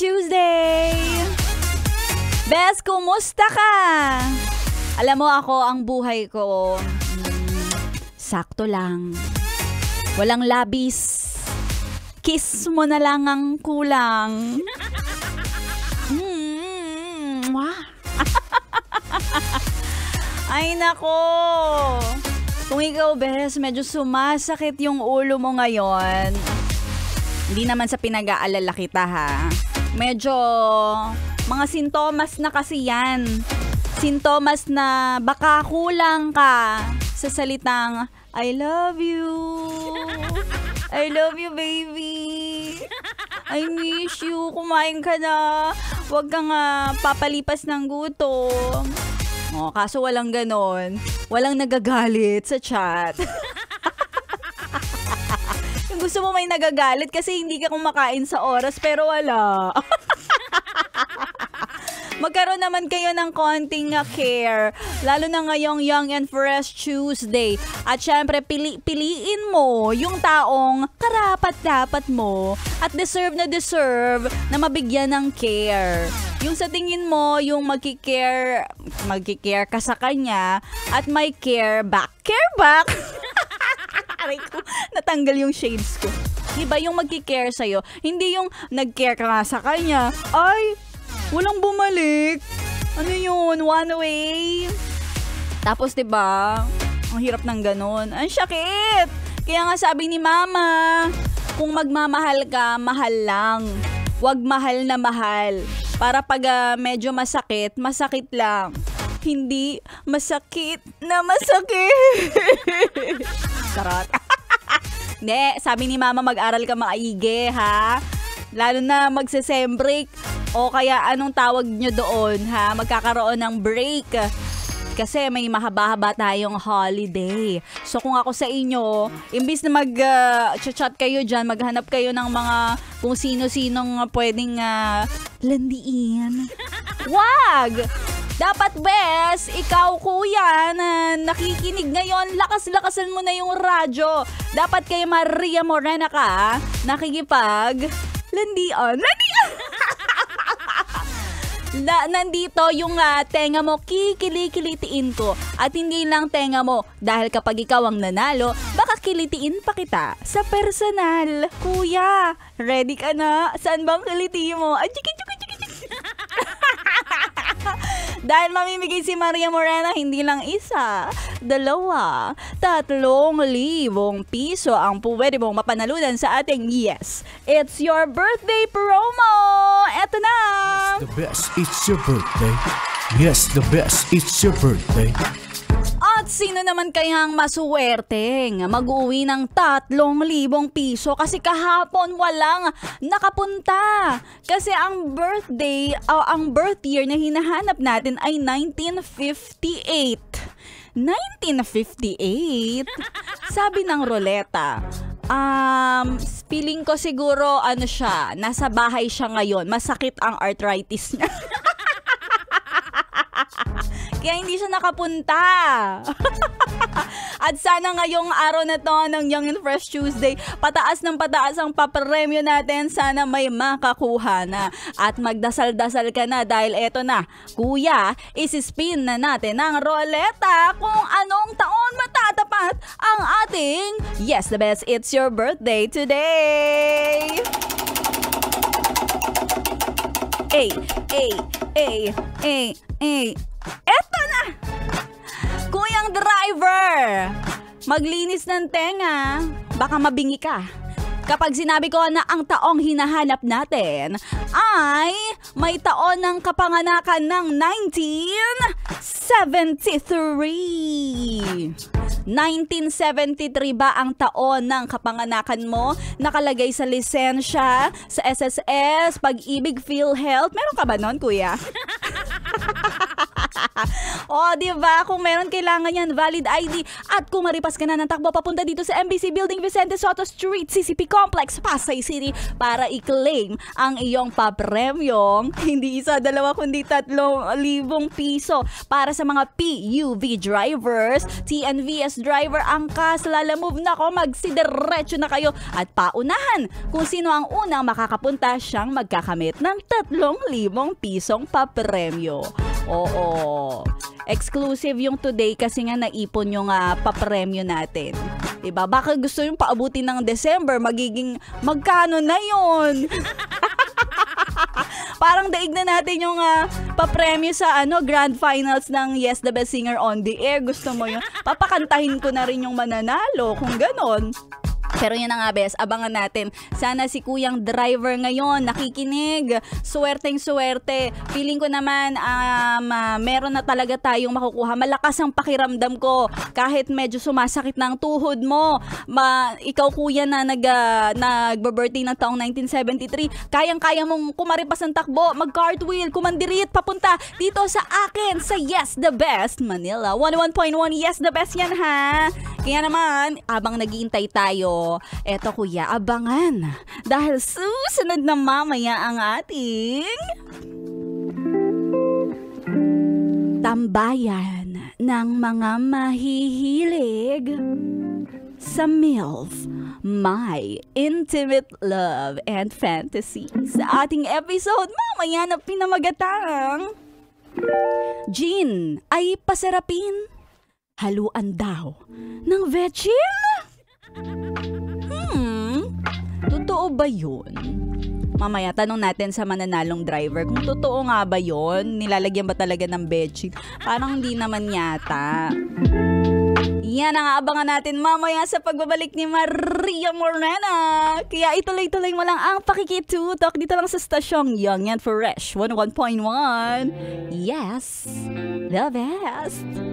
Tuesday! Bes, kumusta ka? Alam mo ako, ang buhay ko, sakto lang. Walang labis. Kiss mo na lang ang kulang. Ay nako. Kung ikaw, Bes, medyo sumasakit yung ulo mo ngayon. Hindi naman sa pinag-aalala kita, ha. Medyo mga sintomas na kasi yan. Sintomas na baka kulang ka sa salitang I love you. I love you, baby. I miss you. Kumain ka na. Huwag kang papalipas ng gutom. Kaso walang ganon. Walang nagagalit sa chat. Yung gusto mo may nagagalit kasi hindi ka kumakain sa oras pero wala. Magkaroon naman kayo ng konting care. Lalo na ngayong Young and Fresh Tuesday. At syempre, piliin mo yung taong karapat-dapat mo at deserve na mabigyan ng care. Yung sa tingin mo, yung magkikare ka sa kanya at may care back. Care back? Aray ko, natanggal yung shades ko. Iba yung magkikare sa'yo. Hindi yung nag-care ka nga sa kanya. Ay, walang bumalik. Ano yun? One way. Tapos, diba? Ang hirap ng ganun. Ang sakit. Kaya nga sabi ni Mama, kung magmamahal ka, mahal lang. Huwag mahal na mahal. Para pag medyo masakit, masakit lang. Hindi masakit na masakit. Sarot. Hindi, sabi ni Mama, mag-aral ka maigi, ha? Lalo na magse-sem break. O kaya anong tawag nyo doon, ha? Magkakaroon ng break. Kasi may mahaba-haba tayong holiday. So kung ako sa inyo, imbis na mag-chat kayo dyan, maghanap kayo ng mga kung sino-sinong pwedeng landiin. Wag! Dapat, Bes, ikaw, kuya, na nakikinig ngayon, lakas-lakasan mo na yung radyo. Dapat kay Maria Morena ka, nakikipag landian. Nandito yung tenga mo, kikili-kilitiin ko. At hindi lang tenga mo, dahil kapag ikaw ang nanalo, baka kilitiin pa kita sa personal. Kuya, ready ka na? Saan bang kiliti mo? Dahil mamimigay si Maria Morena, hindi lang isa, 2, 3,000 piso ang pwede mong mapanalunan sa ating Yes, It's Your Birthday promo! Eto na! Yes, the best, it's your birthday. Yes, the best, it's your birthday. At sino naman kayang masuwerteng mag-uwi ng 3,000 piso kasi kahapon walang nakapunta. Kasi ang birthday, ang birth year na hinahanap natin ay 1958. 1958? Sabi ng ruleta. Feeling ko siguro siya, nasa bahay siya ngayon. Masakit ang arthritis niya. Kaya hindi siya nakapunta. At sana ngayong araw na to ng Young and Fresh Tuesday, pataas ng pataas ang papremyo natin. Sana may makakuha na. At magdasal-dasal ka na dahil eto na, kuya, isi-spin na natin ang roleta kung anong taon matatapat ang ating Yes, the best, it's your birthday today. Eto na! Kuyang driver, maglinis ng tenga, baka mabingi ka. Kapag sinabi ko na ang taong hinahanap natin ay may taon ng kapanganakan ng 1973. 1973 ba ang taon ng kapanganakan mo? Nakalagay sa lisensya, sa SSS, Pag-ibig, PhilHealth. Meron ka ba nun, kuya? O, diba? Kung meron kailangan yan, valid ID. At kung maripas ka na ng takbo papunta dito sa MBC Building, Vicente Soto Street, CCP Complex, Pasay City, para i-claim ang iyong papremyong hindi isa, dalawa, kundi 3,000 piso para sa mga PUV drivers, TNVS driver, angkas, lalamove na ko, magsidiretso na kayo at paunahan kung sino ang unang makakapunta siyang magkakamit ng 3,000 pisong papremyo. Oo. Exclusive yung today kasi nga naipon yung papremyo natin. Diba? Baka gusto yung paabutin ng December, magkano na yun? Parang daig na natin yung papremyo sa Grand Finals ng Yes the Best Singer on the Air. Gusto mo yun? Papakantahin ko na rin yung mananalo kung ganon. Pero yun na nga, bes, abangan natin. Sana si Kuyang Driver ngayon nakikinig. Swerteng swerte. Feeling ko naman meron na talaga tayong makukuha. Malakas ang pakiramdam ko. Kahit medyo sumasakit na ang tuhod mo. Ikaw, kuya, na nag-birthday ng taong 1973, kayang-kaya mong kumaripas ng takbo, mag-cartwheel, kumandirit, papunta dito sa akin, sa Yes the Best Manila. 101.1 Yes the Best yan, ha? Kaya naman, abang naghihintay tayo, eto kuya, abangan. Dahil susunod na mamaya ang ating tambayan ng mga mahihilig sa MILF, My Intimate Love and Fantasy. Sa ating episode mamaya na pinamagatang Gin ay pasarapin, haluan daw ng vetchin? Totoo ba yun? Mamaya tanong natin sa mananalong driver kung totoo nga ba yun? Nilalagyan ba talaga ng vetchin? Parang hindi naman yata. Yan ang aabangan natin mamaya sa pagbabalik ni Maria Morena. Kaya ituloy-tuloy mo lang ang pakikitutok dito lang sa stasyong Young and Fresh 101.1. Yes, the best.